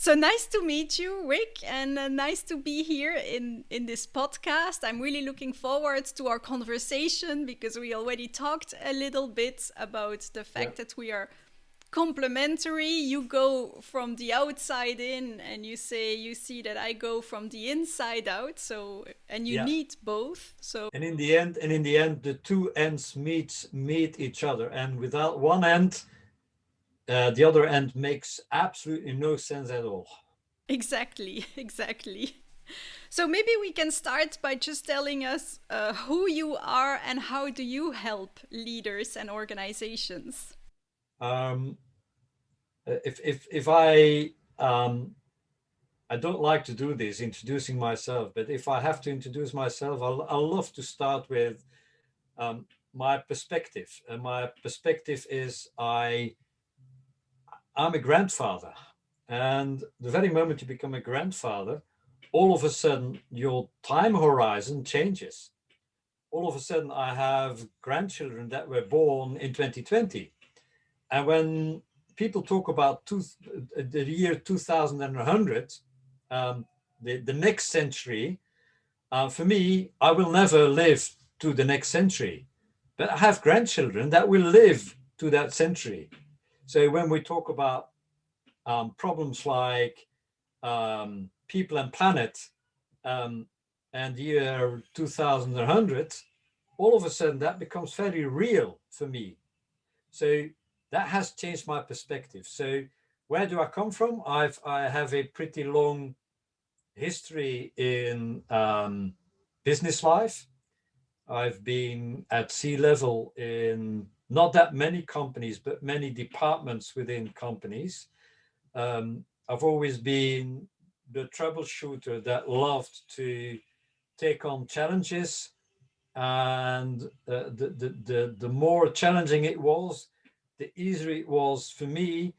So nice to meet you, Rick, and nice to be here in this podcast. I'm really looking forward to our conversation because we already talked a little bit about the Yeah, fact that we are complementary. You go from the outside in, and you say you see that I go from the inside out. So, and you yeah. need both. So, And in the end, the two ends meet each other, and without one end, the other end makes absolutely no sense at all. exactly, exactly. So maybe we can start by just telling us who you are and how do you help leaders and organizations. Um, if I don't like to do this, introducing myself, but if I have to introduce myself, I'll love to start with um, my perspective. And my perspective is I'm a grandfather, and the very moment you become a grandfather, all of a sudden your time horizon changes. All of a sudden, I have grandchildren that were born in 2020. And when people talk about the year 2100, um, the next century, for me, I will never live to the next century. But I have grandchildren that will live to that century. So when we talk about problems like people and planet um, and the year 2100, all of a sudden that becomes very real for me. So that has changed my perspective. So where do I come from? I have a pretty long history in business life. I've been at sea level in not that many companies, but many departments within companies. I've always been the troubleshooter that loved to take on challenges, and the more challenging it was, the easier it was for me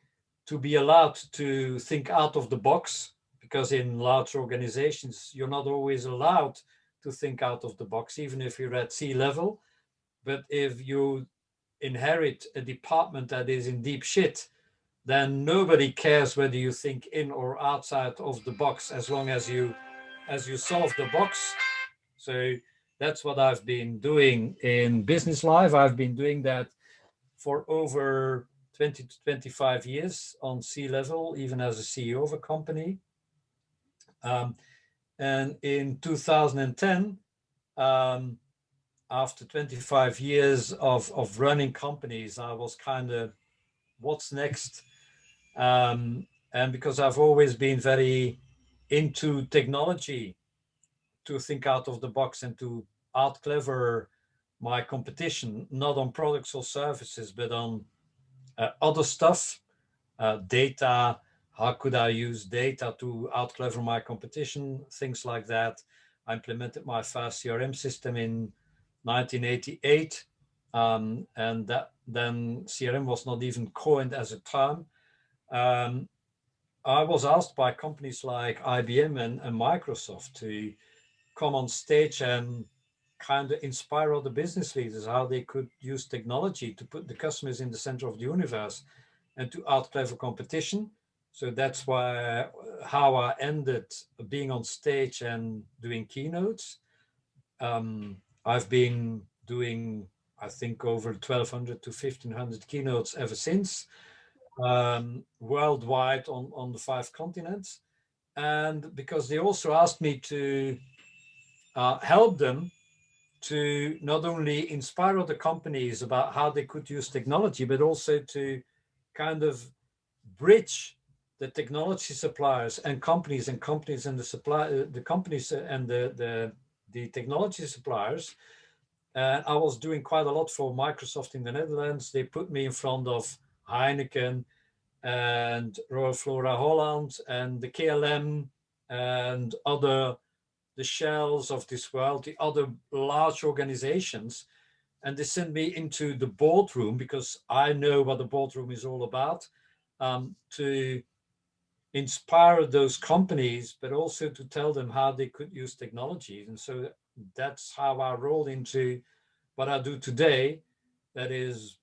to be allowed to think out of the box, because in large organizations you're not always allowed to think out of the box, even if you're at sea level. But if you inherit a department that is in deep shit, then nobody cares whether you think in or outside of the box, as you solve the box. So that's what I've been doing in business life. I've been doing that for over 20 to 25 years on sea level, even as a CEO of a company. Um, and in 2010, um, after 25 years of running companies, I was kind of, what's next? And because I've always been very into technology, to think out of the box and to out clever my competition, not on products or services, but on other stuff, data. How could I use data to out clever my competition? Things like that. I implemented my first CRM system in 1988, and that then CRM was not even coined as a term. Um, I was asked by companies like IBM and Microsoft to come on stage and kind of inspire other business leaders how they could use technology to put the customers in the center of the universe and to out clever competition. So that's why how I ended being on stage and doing keynotes. I've been doing, I think, over 1,200 to 1,500 keynotes ever since, worldwide on the five continents. And because they also asked me to help them to not only inspire other companies about how they could use technology, but also to kind of bridge the technology suppliers and companies and the companies and the technology suppliers. And I was doing quite a lot for Microsoft in the Netherlands. They put me in front of Heineken and Royal Flora Holland and the KLM and other the shells of this world, the other large organizations, and they sent me into the boardroom because I know what the boardroom is all about, to inspire those companies, but also to tell them how they could use technology. And so that's how I rolled into what I do today. That is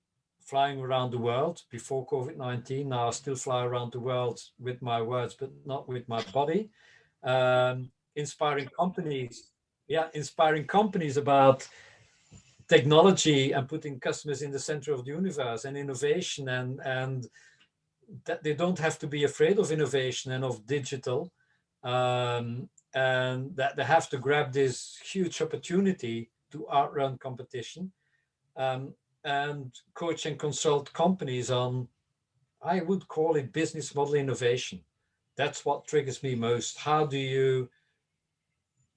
flying around the world before COVID-19. Now I still fly around the world with my words, but not with my body. Inspiring companies, yeah, inspiring companies about technology and putting customers in the center of the universe and innovation, and that they don't have to be afraid of innovation and of digital, and that they have to grab this huge opportunity to outrun competition, um, and coach and consult companies on, I would call it business model innovation. That's what triggers me most. How do you,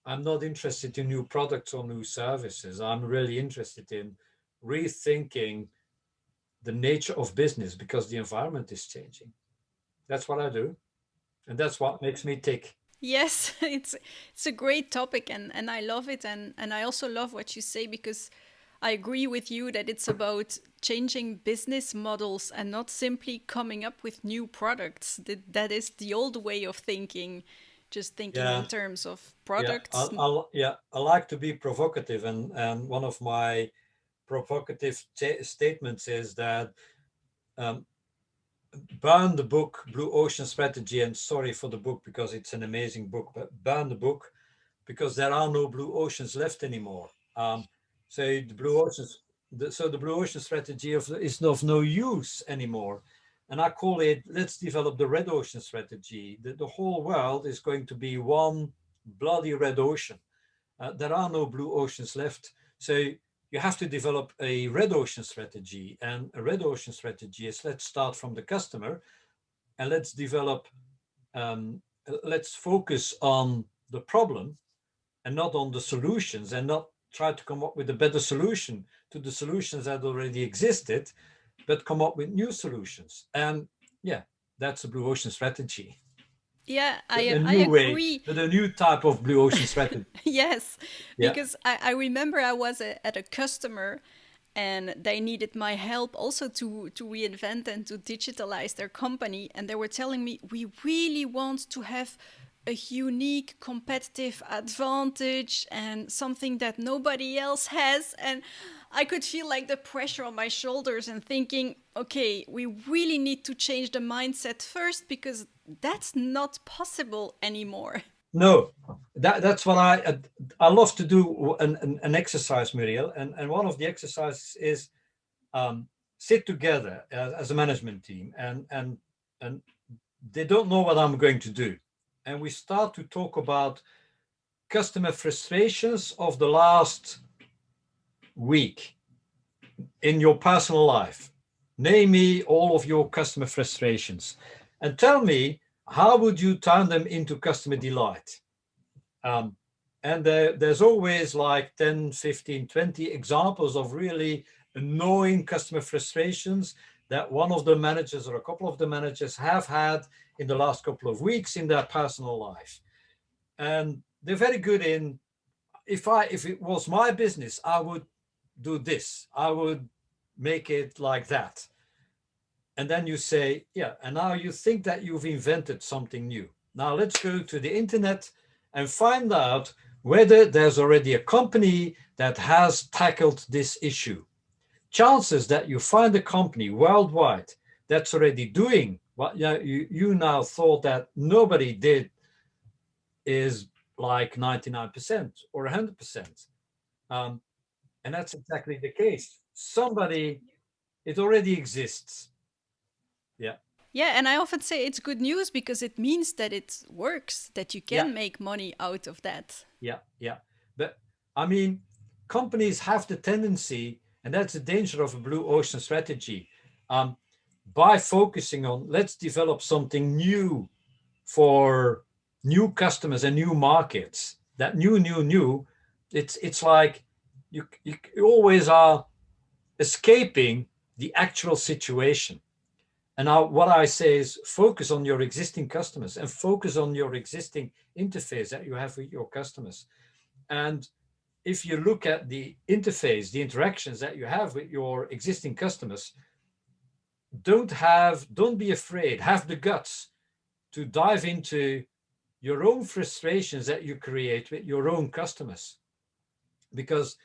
I'm not interested in new products or new services. I'm really interested in rethinking the nature of business because the environment is changing. That's what I do. And that's what makes me tick. Yes, it's a great topic, and I love it, and I also love what you say, because I agree with you that it's about changing business models and not simply coming up with new products. That is the old way of thinking, just thinking in Yeah, terms of yeah. products. Yeah, I like to be provocative, and one of my provocative statements is that, um, burn the book Blue Ocean Strategy, and sorry for the book because it's an amazing book, but burn the book because there are no blue oceans left anymore. So the blue oceans, the blue ocean strategy is of no use anymore. And I call it, let's develop the red ocean strategy. The whole world is going to be one bloody red ocean. There are no blue oceans left. So you have to develop a red ocean strategy. And a red ocean strategy is, let's start from the customer and let's develop, let's focus on the problem and not on the solutions, and not try to come up with a better solution to the solutions that already existed, but come up with new solutions. And yeah, that's a blue ocean strategy. Yeah, The I new way, agree. the new type of blue ocean strategy. Yes, Yeah. because I remember I was at a customer, and they needed my help also to reinvent and to digitalize their company. And they were telling me, we really want to have a unique competitive advantage and something that nobody else has. And I could feel like the pressure on my shoulders and thinking, okay, we really need to change the mindset first, because that's not possible anymore. No, that's what I love to do an exercise, Muriel, and one of the exercises is, um, sit together as a management team, and they don't know what I'm going to do, and we start to talk about customer frustrations of the last week in your personal life. Name me all of your customer frustrations and tell me, how would you turn them into customer delight? Um, and there's always like 10, 15, 20 examples of really annoying customer frustrations that one of the managers or a couple of the managers have had in the last couple of weeks in their personal life. And they're very good in, if it was my business, I would do this. I would make it like that. And then you say, yeah, and now you think that you've invented something new. Now let's go to the internet and find out whether there's already a company that has tackled this issue. Chances that you find a company worldwide that's already doing what you now thought that nobody did is like 99% or 100%. Um, and that's exactly the case. Somebody, it already exists. Yeah. Yeah, and I often say it's good news because it means that it works, that you Yeah. can make money out of that. Yeah, yeah. But I mean, companies have the tendency, and that's the danger of a blue ocean strategy. Um, by focusing on, let's develop something new for new customers and new markets. That new, it's like you always are escaping the actual situation. And now what I say is focus on your existing customers and focus on your existing interface that you have with your customers. And if you look at the interface, the interactions that you have with your existing customers, don't be afraid, have the guts to dive into your own frustrations that you create with your own customers. Because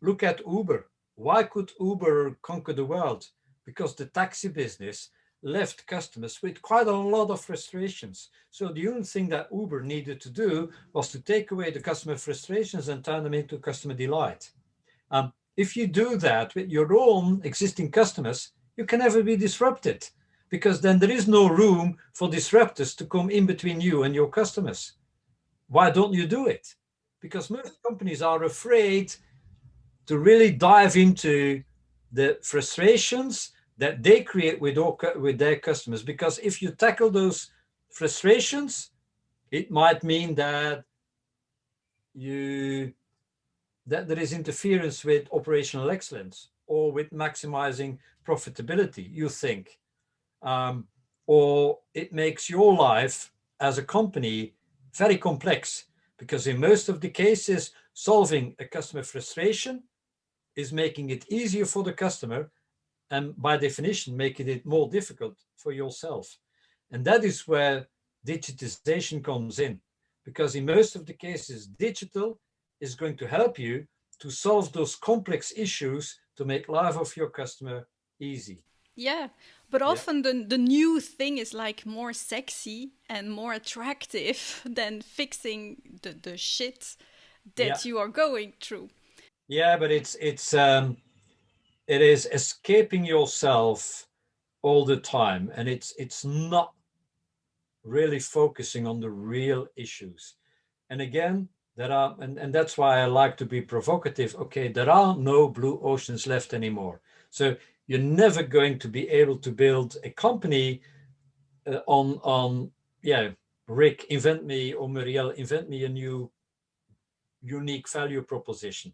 look at Uber. Why could Uber conquer the world? because the taxi business left customers with quite a lot of frustrations. So the only thing that Uber needed to do was to take away the customer frustrations and turn them into customer delight. If you do that with your own existing customers, you can never be disrupted, because then there is no room for disruptors to come in between you and your customers. Why don't you do it? Because most companies are afraid to really dive into the frustrations that they create with their customers. Because if you tackle those frustrations, it might mean that there is interference with operational excellence or with maximizing profitability, you think. Or it makes your life as a company very complex, because in most of the cases, solving a customer frustration is making it easier for the customer, and by definition, making it more difficult for yourself. And that is where digitization comes in, because in most of the cases, digital is going to help you to solve those complex issues to make life of your customer easy. Yeah, but Yeah. often the new thing is like more sexy and more attractive than fixing the shit Yeah. that you are going through. Yeah, but it is escaping yourself all the time, and it's not really focusing on the real issues. And again, and that's why I like to be provocative. Okay, there are no blue oceans left anymore. So you're never going to be able to build a company on yeah, Rik, invent me, or Murielle, invent me a new unique value proposition.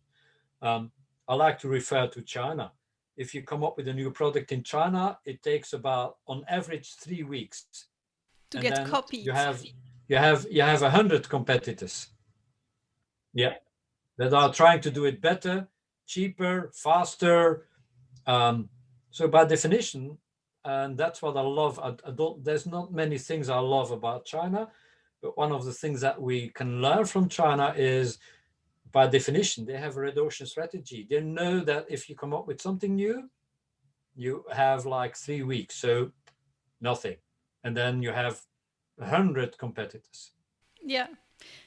Um, I like to refer to China. If you come up with a new product in China, it takes about, on average, 3 weeks, To and get then copied. you have 100 competitors. Yeah, that are trying to do it better, cheaper, faster. Um, so by definition, and that's what I love. I don't. There's not many things I love about China, but one of the things that we can learn from China is, by definition, they have a red ocean strategy. They know that if you come up with something new, you have like 3 weeks, so nothing, and then you have 100 competitors. Yeah.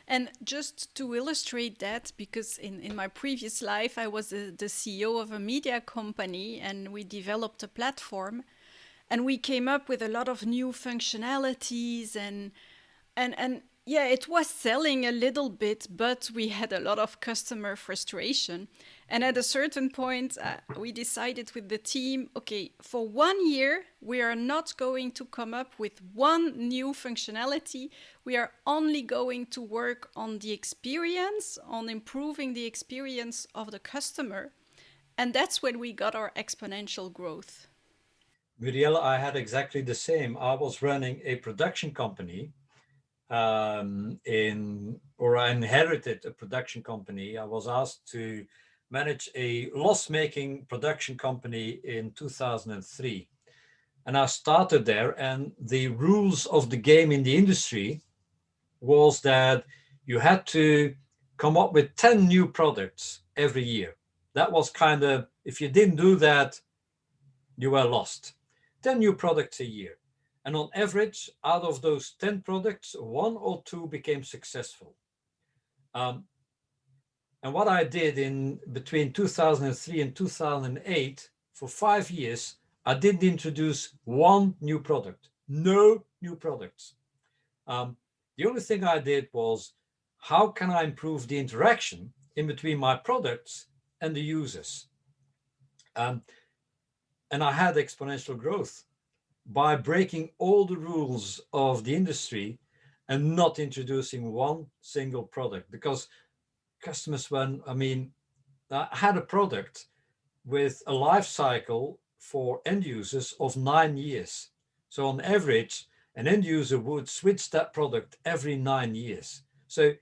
And just to illustrate that, because in my previous life, I was the CEO of a media company and we developed a platform and we came up with a lot of new functionalities and yeah, it was selling a little bit, but we had a lot of customer frustration. And at a certain point, we decided with the team, okay, for 1 year, we are not going to come up with one new functionality. We are only going to work on the experience, on improving the experience of the customer. And that's when we got our exponential growth. Murielle, I had exactly the same. I was running a production company, or I inherited a production company. I was asked to manage a loss-making production company in 2003. And I started there, and the rules of the game in the industry was that you had to come up with 10 new products every year. That was kind of, if you didn't do that, you were lost. 10 new products a year. And on average, out of those 10 products, one or two became successful. Um, and what I did in between 2003 and 2008, for 5 years, I didn't introduce one new product, no new products. Um, the only thing I did was, how can I improve the interaction in between my products and the users? Um, and I had exponential growth by breaking all the rules of the industry and not introducing one single product. Because customers, I had a product with a life cycle for end users of 9 years. So on average, an end user would switch that product every 9 years. So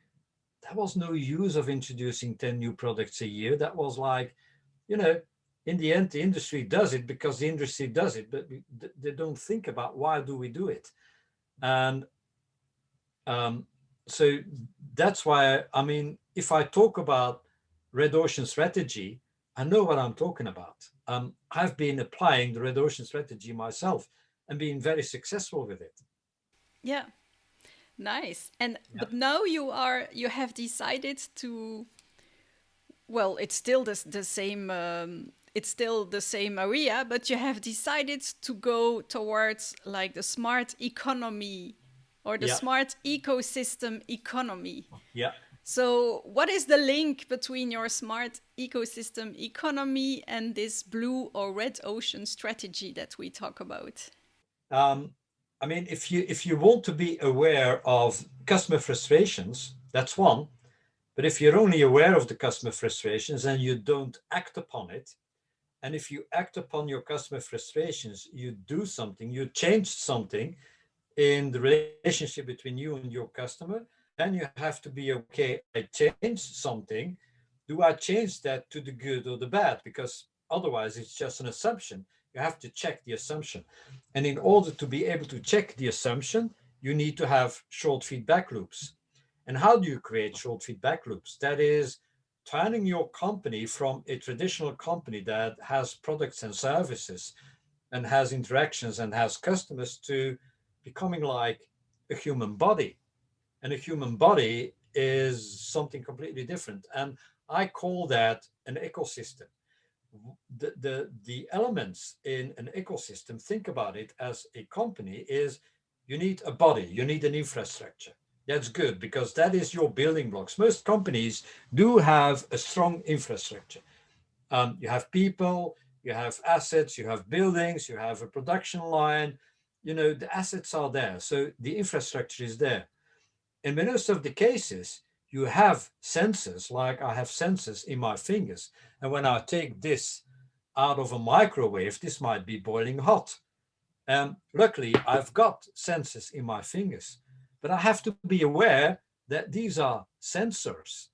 there was no use of introducing 10 new products a year. That was like, you know, in the end, the industry does it because the industry does it, but they don't think about why do we do it. And um, so that's why, if I talk about red ocean strategy, I know what I'm talking about. I've been applying the red ocean strategy myself and been very successful with it. Yeah. Nice. And Yeah. but now you have decided to, well, it's still the same it's still the same area, but you have decided to go towards like the smart economy or the Yeah. smart ecosystem economy. Yeah. So, what is the link between your smart ecosystem economy and this blue or red ocean strategy that we talk about? Um, I mean, if you want to be aware of customer frustrations, that's one. But if you're only aware of the customer frustrations and you don't act upon it, and if you act upon your customer frustrations, you do something, you change something in the relationship between you and your customer, then you have to be okay. I change something. Do I change that to the good or the bad? Because otherwise, it's just an assumption. You have to check the assumption. And in order to be able to check the assumption, you need to have short feedback loops. And how do you create short feedback loops? That is turning your company from a traditional company that has products and services and has interactions and has customers to becoming like a human body. And a human body is something completely different. And I call that an ecosystem. The elements in an ecosystem, think about it as a company, is you need a body, you need an infrastructure. That's good because that is your building blocks. Most companies do have a strong infrastructure. You have people, you have assets, you have buildings, you have a production line. You know, the assets are there. So the infrastructure is there. In most of the cases, you have sensors, like I have sensors in my fingers. And when I take this out of a microwave, this might be boiling hot. Luckily, I've got sensors in my fingers, but I have to be aware that these are sensors.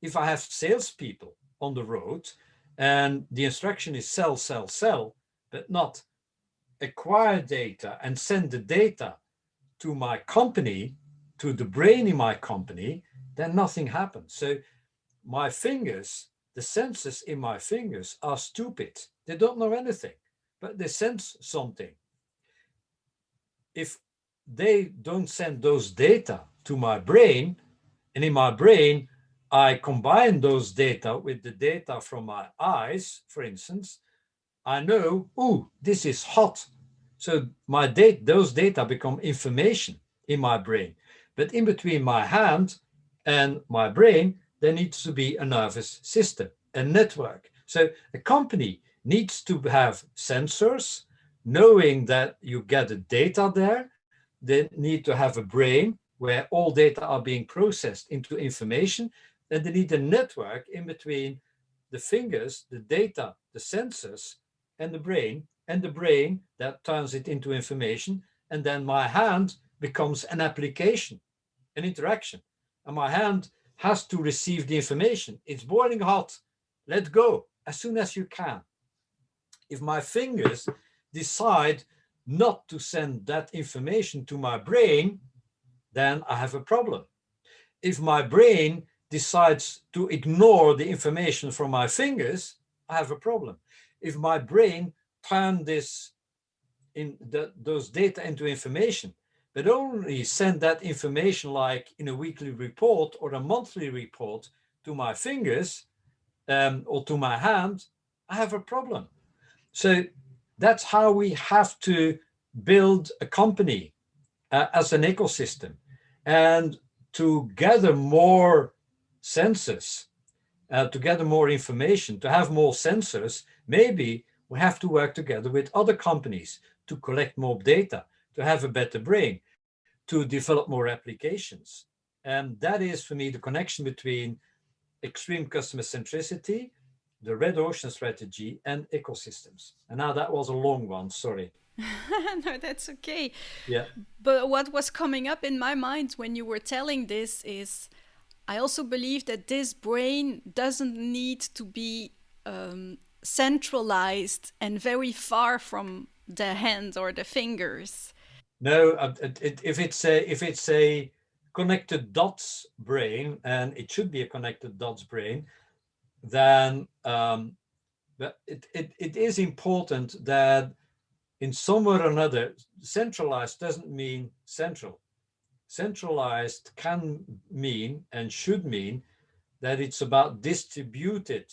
If I have salespeople on the road and the instruction is sell, sell, sell, but not acquire data and send the data to my company, to the brain in my company, then nothing happens. So my fingers, the sensors in my fingers are stupid. They don't know anything, but they sense something. If they don't send those data to my brain, and in my brain, I combine those data with the data from my eyes, for instance, I know, oh, this is hot. So those data become information in my brain. But in between my hand and my brain, there needs to be a nervous system, a network. So a company needs to have sensors, knowing that you get the data there. They need to have a brain where all data are being processed into information. And they need a network in between the fingers, the data, the sensors, and the brain that turns it into information. And then my hand becomes an application, an interaction. And my hand has to receive the information. It's boiling hot. Let go as soon as you can. If my fingers decide not to send that information to my brain, then I have a problem. If my brain decides to ignore the information from my fingers, I have a problem. If my brain turn those data into information, but only send that information like in a weekly report or a monthly report to my fingers or to my hand, I have a problem. So that's how we have to build a company as an ecosystem and to gather more sensors, to gather more information, to have more sensors. Maybe we have to work together with other companies to collect more data, to have a better brain, to develop more applications. And that is for me the connection between extreme customer centricity, the red ocean strategy, and ecosystems. And now that was a long one, sorry. No, that's okay. Yeah. But what was coming up in my mind when you were telling this is I also believe that this brain doesn't need to be centralized and very far from the hand or the fingers. No, if it's a connected dots brain, and it should be a connected dots brain, then but it is important that in some way or another, centralized doesn't mean central. Centralized can mean and should mean that it's about distributed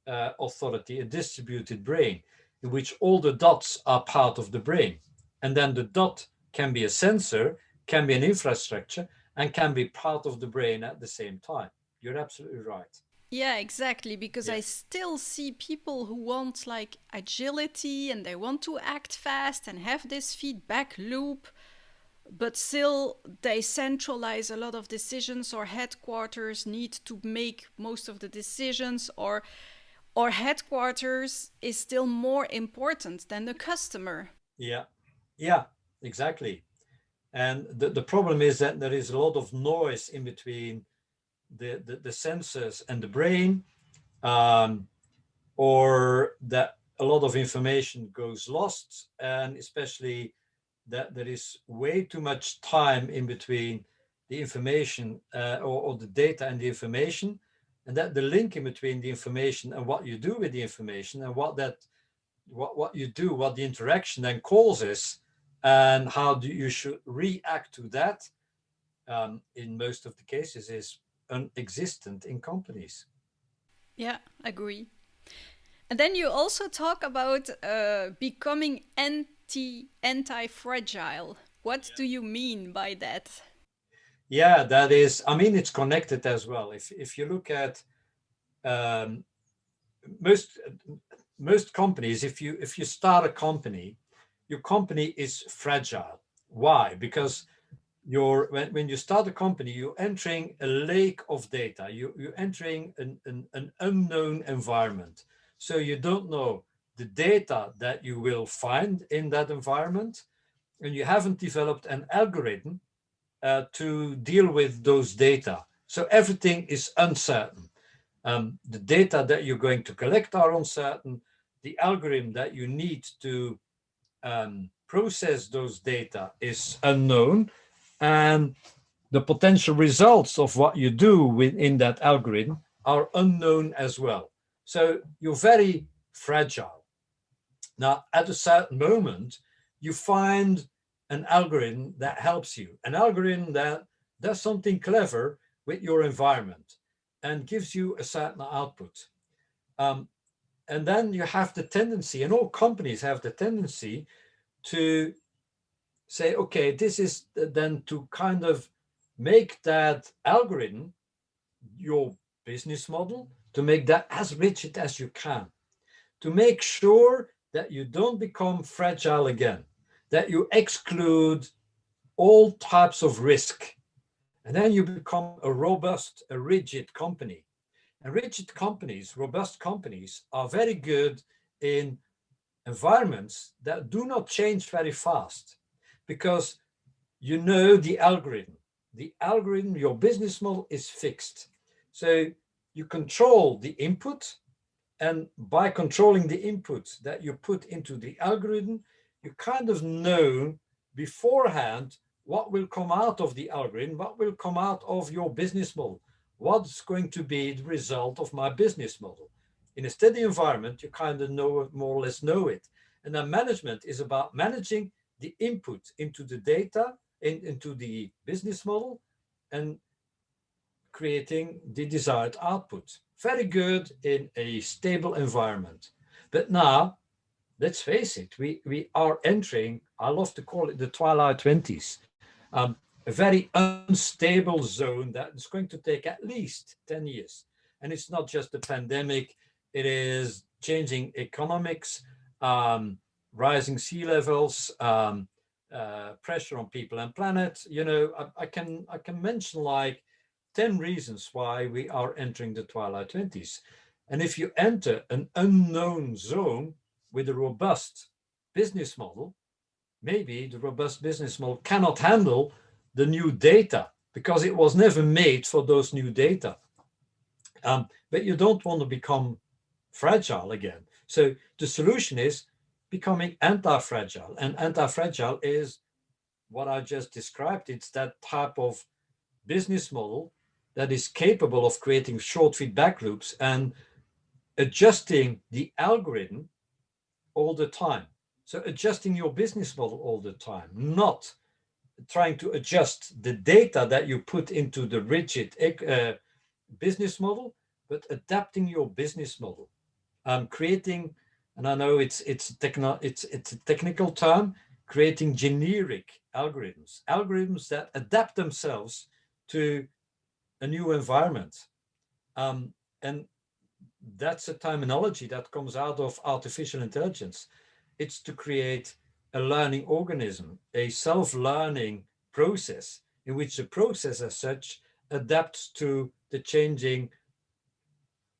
authority, a distributed brain, in which all the dots are part of the brain. And then the dot can be a sensor, can be an infrastructure, and can be part of the brain at the same time. You're absolutely right. Yeah, exactly. Because Yeah. I still see people who want like agility and they want to act fast and have this feedback loop, but still they centralize a lot of decisions, or headquarters need to make most of the decisions, or headquarters is still more important than the customer. Yeah. Yeah, exactly. And the problem is that there is a lot of noise in between the sensors and the brain, um, or that a lot of information goes lost, and especially that there is way too much time in between the information or the data and the information, and that the link in between the information and what you do with the information, and what you do, what the interaction then causes, and how do you should react to that, in most of the cases is non-existent in companies. Yeah, agree. And then you also talk about becoming anti-fragile. What do you mean by that? Yeah, that is, I mean, it's connected as well. If you look at um, most most companies, if you start a company, your company is fragile. Why? Because when you start a company, you're entering a lake of data. You're entering an unknown environment. So you don't know the data that you will find in that environment, and you haven't developed an algorithm to deal with those data. So everything is uncertain. The data that you're going to collect are uncertain. The algorithm that you need to process those data is unknown. And the potential results of what you do within that algorithm are unknown as well. So you're very fragile. Now, at a certain moment, you find an algorithm that helps you, an algorithm that does something clever with your environment and gives you a certain output. Um, and then you have the tendency, and all companies have the tendency to say, okay, this is then to kind of make that algorithm your business model, to make that as rigid as you can, to make sure that you don't become fragile again, that you exclude all types of risk. And then you become a robust, a rigid company. And rigid companies, robust companies, are very good in environments that do not change very fast because you know the algorithm. The algorithm, your business model is fixed. So you control the input, and by controlling the input that you put into the algorithm, you kind of know beforehand what will come out of the algorithm, what will come out of your business model, what's going to be the result of my business model. In a steady environment, you kind of know, more or less know it. And then management is about managing the input into the data, into the business model, and creating the desired output. Very good in a stable environment. But now, let's face it, we are entering, I love to call it the twilight 20s, a very unstable zone that is going to take at least 10 years. And it's not just the pandemic, it is changing economics, rising sea levels, pressure on people and planet. I can mention like 10 reasons why we are entering the twilight 20s. And if you enter an unknown zone with a robust business model, maybe the robust business model cannot handle the new data because it was never made for those new data. But you don't want to become fragile again. So the solution is becoming anti-fragile. And anti-fragile is what I just described. It's that type of business model that is capable of creating short feedback loops and adjusting the algorithm all the time. So adjusting your business model all the time, not trying to adjust the data that you put into the rigid business model, but adapting your business model, creating, and I know it's a technical term, creating generic algorithms that adapt themselves to a new environment. And that's a terminology that comes out of artificial intelligence. It's to create a learning organism, a self-learning process in which the process as such adapts to the changing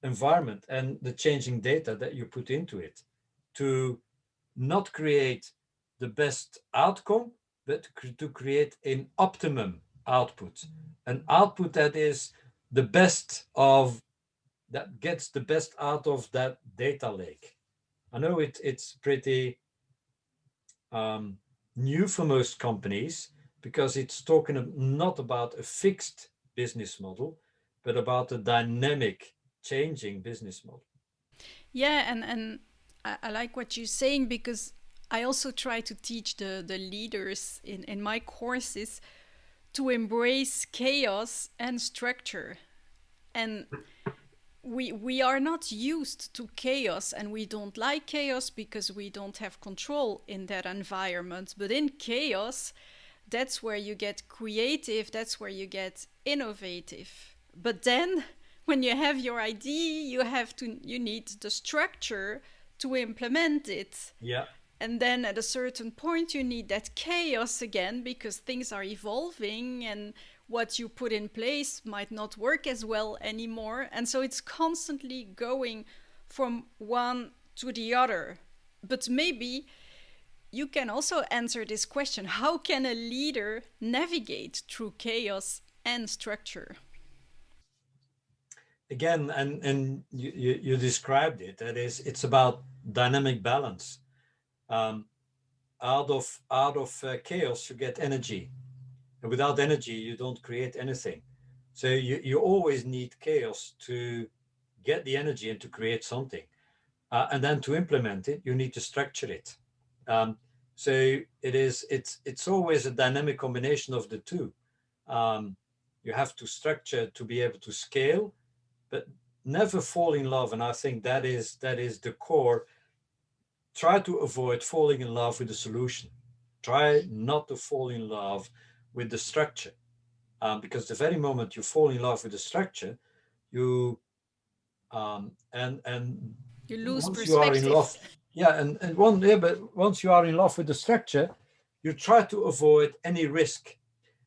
environment and the changing data that you put into it, to not create the best outcome, but to create an optimum output, an output that is the best of, that gets the best out of that data lake. I know it's pretty um, new for most companies because it's talking not about a fixed business model, but about a dynamic, changing business model. Yeah, and I like what you're saying because I also try to teach the leaders in my courses to embrace chaos and structure. And we are not used to chaos and we don't like chaos because we don't have control in that environment. But in chaos, that's where you get creative, that's where you get innovative. But then when you have your idea, you need the structure to implement it. Yeah. And then at a certain point, you need that chaos again because things are evolving and what you put in place might not work as well anymore. And so it's constantly going from one to the other. But maybe you can also answer this question: how can a leader navigate through chaos and structure? Again, and you described it. That is, it's about dynamic balance. Um, out of chaos, you get energy, and without energy, you don't create anything. So you always need chaos to get the energy and to create something, and then to implement it, you need to structure it. Um, so it's always a dynamic combination of the two. Um, you have to structure to be able to scale, but never fall in love. And I think that is the core. Try to avoid falling in love with the solution. Try not to fall in love with the structure, because the very moment you fall in love with the structure, you and You lose once you are in perspective. love, yeah, and one yeah, but once you are in love with the structure, you try to avoid any risk,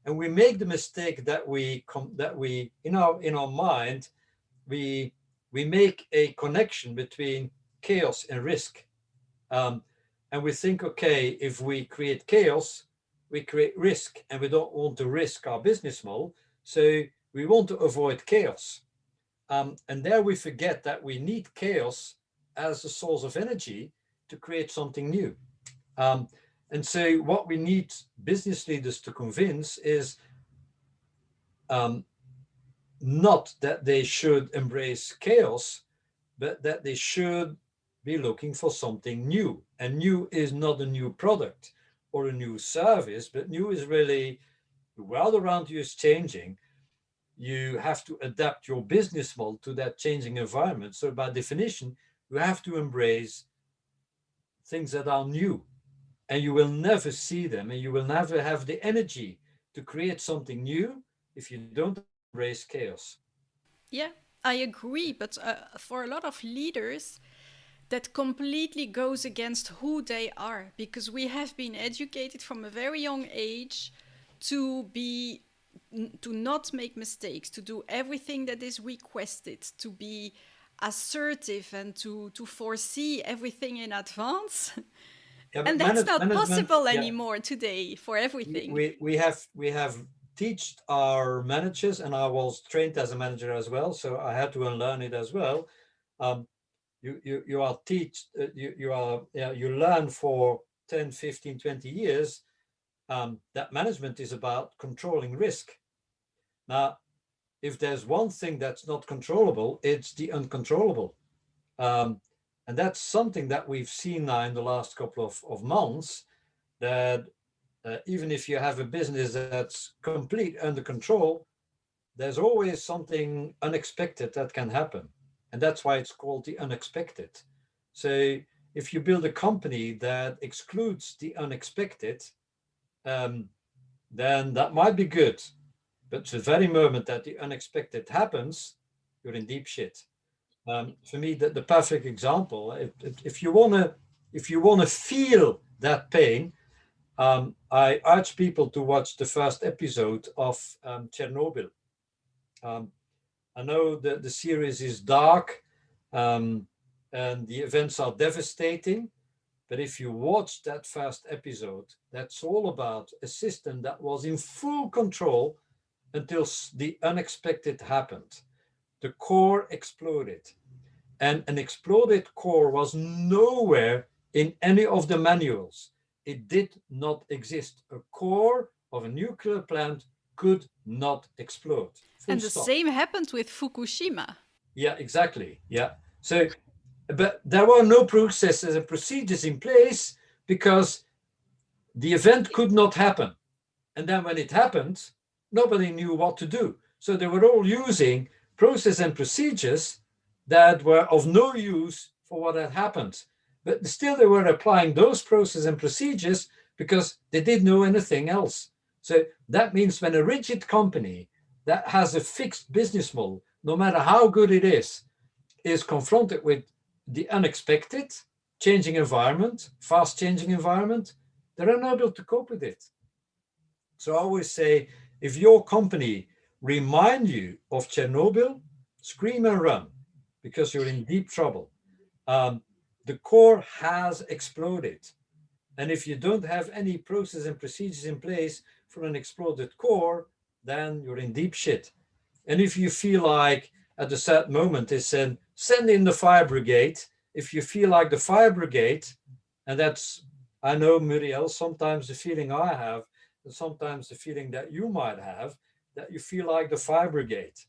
and we make the mistake that we in our mind we we make a connection between chaos and risk, um, and we think, okay, if we create chaos, we create risk, and we don't want to risk our business model, so we want to avoid chaos. And there we forget that we need chaos as a source of energy to create something new. Um, and so, what we need business leaders to convince is um, not that they should embrace chaos, but that they should be looking for something new. And new is not a new product or a new service, but new is really the world around you is changing. You have to adapt your business model to that changing environment. So, by definition, you have to embrace things that are new, and you will never see them, and you will never have the energy to create something new if you don't embrace chaos. Yeah, I agree. But for a lot of leaders, that completely goes against who they are because we have been educated from a very young age to be to not make mistakes, to do everything that is requested, to be assertive and to foresee everything in advance. Yeah, but And that's not management, possible yeah, anymore today for everything. we have taught our managers, and I was trained as a manager as well, so I had to unlearn it as well. Um, you are teach you are yeah, you learn for 10, 15, 20 years, that management is about controlling risk. Now, if there's one thing that's not controllable, it's the uncontrollable. And that's something that we've seen now in the last couple of months, that even if you have a business that's complete under control, there's always something unexpected that can happen. And that's why it's called the unexpected. So if you build a company that excludes the unexpected, um, then that might be good. But the very moment that the unexpected happens, you're in deep shit. For me, the perfect example, if you wanna feel that pain, I urge people to watch the first episode of Chernobyl. Um, I know that the series is dark, um, and the events are devastating, but if you watch that first episode, that's all about a system that was in full control until the unexpected happened. The core exploded, and an exploded core was nowhere in any of the manuals. It did not exist. A core of a nuclear plant could not explode. Full And the stop. same happened with Fukushima. Yeah, exactly. Yeah. So, but there were no processes and procedures in place because the event could not happen. And then when it happened, nobody knew what to do. So they were all using process and procedures that were of no use for what had happened. But still, they were applying those processes and procedures because they didn't know anything else. So that means when a rigid company that has a fixed business model, no matter how good it is confronted with the unexpected, changing environment, fast changing environment, they're unable to cope with it. So I always say, if your company remind you of Chernobyl, scream and run because you're in deep trouble. Um, the core has exploded. And if you don't have any process and procedures in place for an exploded core, then you're in deep shit. And if you feel like at a certain moment is send in the fire brigade, if you feel like the fire brigade, and that's, I know, Murielle, sometimes the feeling I have, and sometimes the feeling that you might have, that you feel like the fire brigade.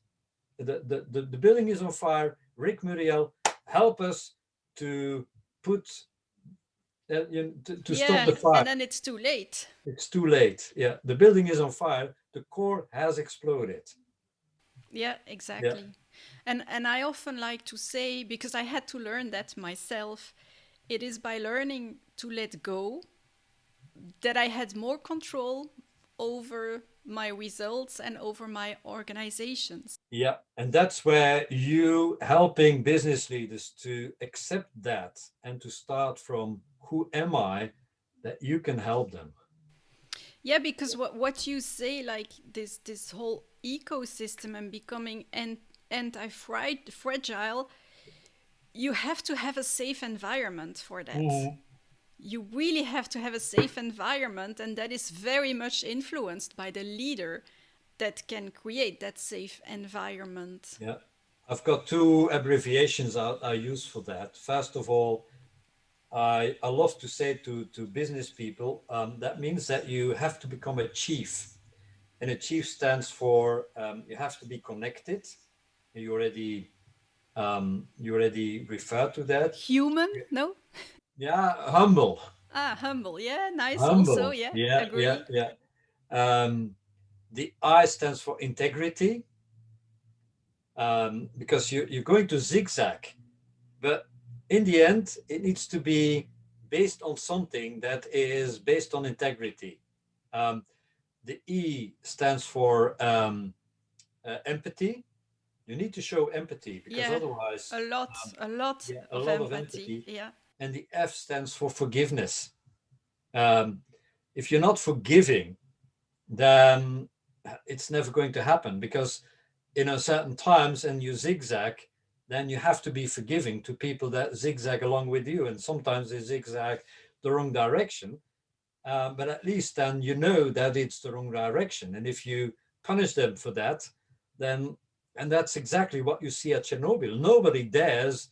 The building is on fire. Rik, Murielle, help us to put to stop Yeah, the fire. and then it's too late. It's too late. Yeah, the building is on fire. The core has exploded. Yeah, Yeah. exactly. And I often like to say, because I had to learn that myself, it is by learning to let go that I had more control over my results and over my organizations. Yeah, and that's where you helping business leaders to accept that and to start from who am I, that you can help them. Yeah, because what you say, like this whole ecosystem and becoming anti-fragile, you have to have a safe environment for that. Mhm. You really have to have a safe environment, and that is very much influenced by the leader that can create that safe environment. Yeah, I've got two abbreviations I use for that. First of all, I love to say to business people, that means that you have to become a chief. And a chief stands for you have to be connected. You already referred to that. Human, no? Yeah, humble. Ah, humble. Yeah, nice also. Humble. Yeah, Yeah, yeah, agree. yeah. Um, the I stands for integrity, because you're going to zigzag, but in the end, it needs to be based on something that is based on integrity. Um, the E stands for empathy. You need to show empathy because Yeah, otherwise, a lot yeah, a of lot of empathy. empathy. Yeah. And the F stands for forgiveness. Um, if you're not forgiving, then it's never going to happen because in a certain times and you zigzag, then you have to be forgiving to people that zigzag along with you, and sometimes they zigzag the wrong direction, but at least then you know that it's the wrong direction, and if you punish them for that, then, and that's exactly what you see at Chernobyl, nobody dares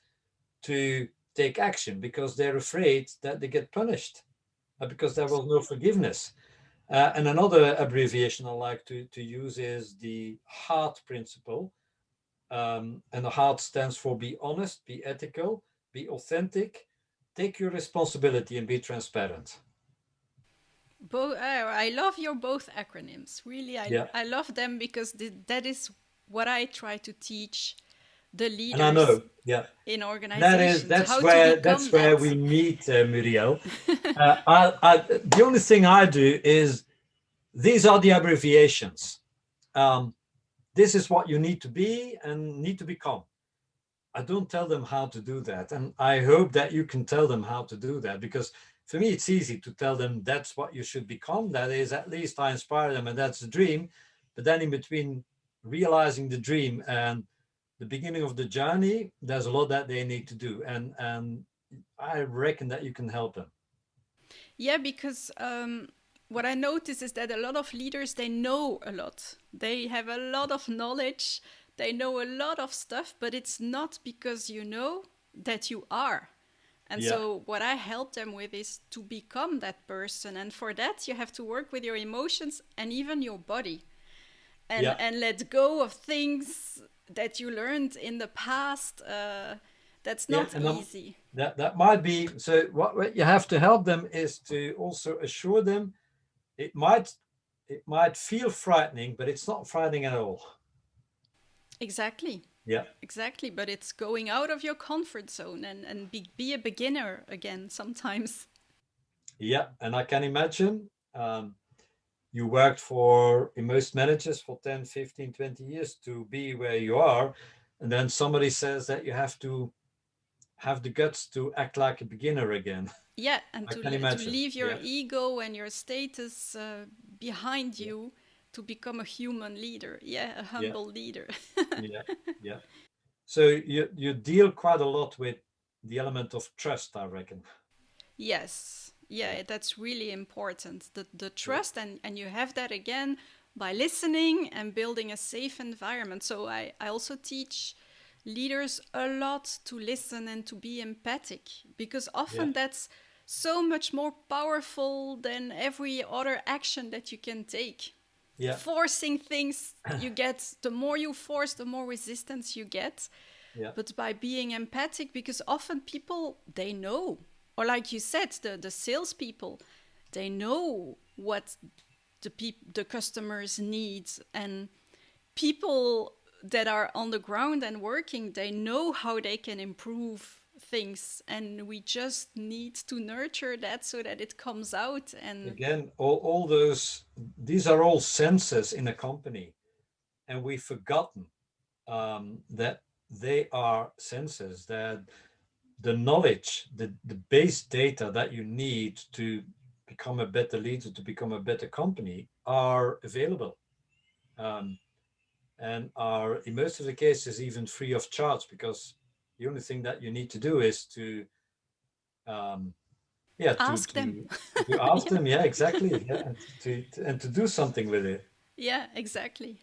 to take action because they're afraid that they get punished, because there was no forgiveness. And another abbreviation I like to use is the HEART principle. And the HEART stands for be honest, be ethical, be authentic, take your responsibility, and be transparent. I love your both acronyms. Really, Yeah. I love them because that is what I try to teach the And I leaders know, yeah, in that is organizations that's how to where become that's where that. we meet, Muriel. The only thing I do is these are the abbreviations. Um, this is what you need to be and need to become. I don't tell them how to do that, and I hope that you can tell them how to do that, because for me it's easy to tell them that's what you should become. That is, at least I inspire them, and that's the dream. But then in between realizing the dream and the beginning of the journey, there's a lot that they need to do, and I reckon that you can help them. Yeah, because what I notice is that a lot of leaders, they know a lot. They have a lot of knowledge. They know a lot of stuff, but it's not because you know that you are. And Yeah, so what I help them with is to become that person. And for that, you have to work with your emotions and even your body, yeah, and let go of things that you learned in the past. That's yeah. not And easy. that might be so. What you have to help them is to also assure them it might it might feel frightening, but it's not frightening at all. Exactly. Yeah, Exactly, but it's going out of your comfort zone and be a beginner again sometimes. yeah. And I can imagine you worked for, in most managers, for 10, 15, 20 years to be where you are. And then somebody says that you have to have the guts to act like a beginner again. Yeah, and I can to imagine. leave your Yeah, ego and your status behind yeah, you to become a human leader. Yeah, a yeah, humble leader. yeah, yeah. So you deal quite a lot with the element of trust, I reckon. Yes, Yeah, yeah, that's really important. The yeah, trust, and you have that again by listening and building a safe environment. So I also teach leaders a lot to listen and to be empathic, because yeah, often that's so much more powerful than every other action that you can take. yeah, Forcing things, you get, the more you force, the more resistance you get. yeah, But by being empathic, because often people, they know, or like you said, the salespeople, they know what the customers need, and people that are on the ground and working, they know how they can improve things, and we just need to nurture that so that it comes out. And again, all those, these are all senses in a company, and we've forgotten that they are senses, that the knowledge, the base data that you need to become a better leader, to become a better company, are available, um, and are in most of the cases even free of charge, because the only thing that you need to do is to um, yeah, ask them. to ask Yeah, them. Yeah, exactly. Yeah, and to do something with it. yeah, exactly.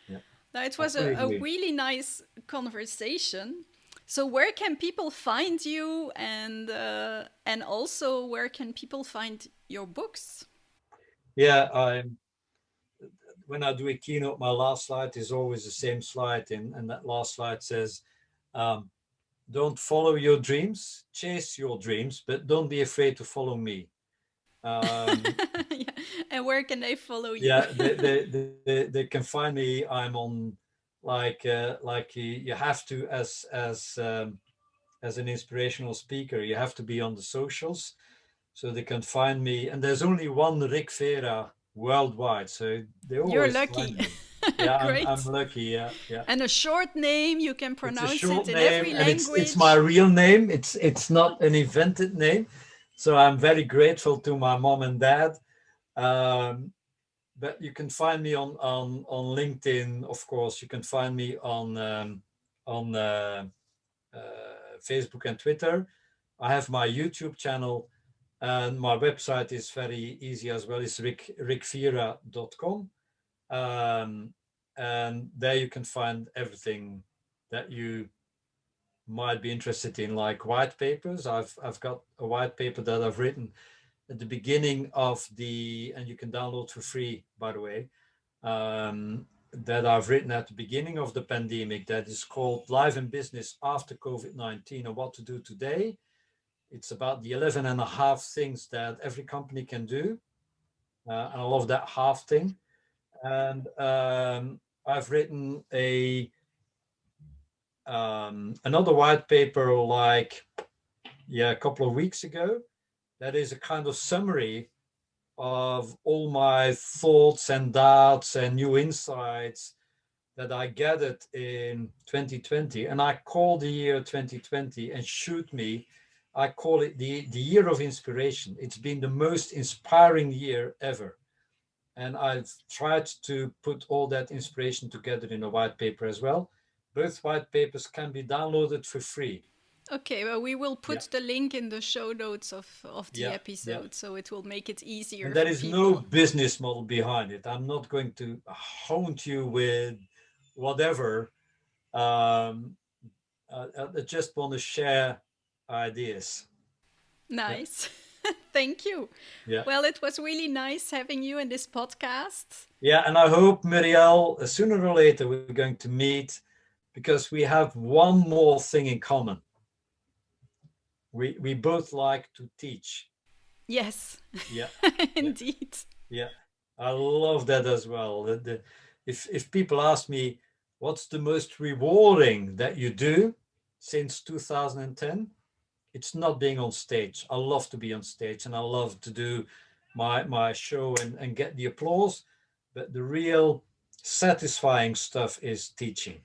Yeah, Now, it I was fully a agree. really nice conversation. So, where can people find you, and also where can people find your books? Yeah, I'm when I do a keynote, my last slide is always the same slide, and that last slide says, um, "Don't follow your dreams, chase your dreams, but don't be afraid to follow me." Um, Yeah. And where can they follow you? yeah, they can find me. I'm on, like you have to, as an inspirational speaker, you have to be on the socials, so they can find me. And there's only one Rik Vera worldwide, so they You're always lucky. find me. Yeah, I'm Great. lucky. Yeah, yeah. And a short name, you can It's a pronounce it short in name, every and it's my language. real name. It's not an invented name. So I'm very grateful to my mom and dad. Um, but you can find me on LinkedIn, of course. You can find me on Facebook and Twitter. I have my YouTube channel, and my website is very easy as well. It's rikvera.com. Um, and there you can find everything that you might be interested in, like white papers. I've got a white paper that I've written at the beginning of the, and you can download for free, by the way. Um, that I've written at the beginning of the pandemic that is called Life and Business After COVID-19 and What to Do Today. It's about the 11 and a half things that every company can do. And I love that half thing. And I've written another white paper like a couple of weeks ago. That is a kind of summary of all my thoughts and doubts and new insights that I gathered in 2020. And I call the year 2020, and shoot me, I call it the year of inspiration. It's been the most inspiring year ever. And I've tried to put all that inspiration together in a white paper as well. Both white papers can be downloaded for free. Okay, well, we will Yeah, put the link in the show notes of the yeah, yeah. episode, so it will make it easier And there for is no people. business model behind it. I'm not going to haunt you with whatever. Um, I just want to share ideas. Yeah, Nice. Thank you. yeah, Well, it was really nice having you in this podcast. yeah. And I hope, Murielle, sooner or later we're going to meet because we have one more thing in common. We both like to teach. Yes, Yeah, yeah, indeed. yeah. I love that as well. If people ask me what's the most rewarding that you do since 2010, it's not being on stage. I love to be on stage and I love to do my show and get the applause. But the real satisfying stuff is teaching.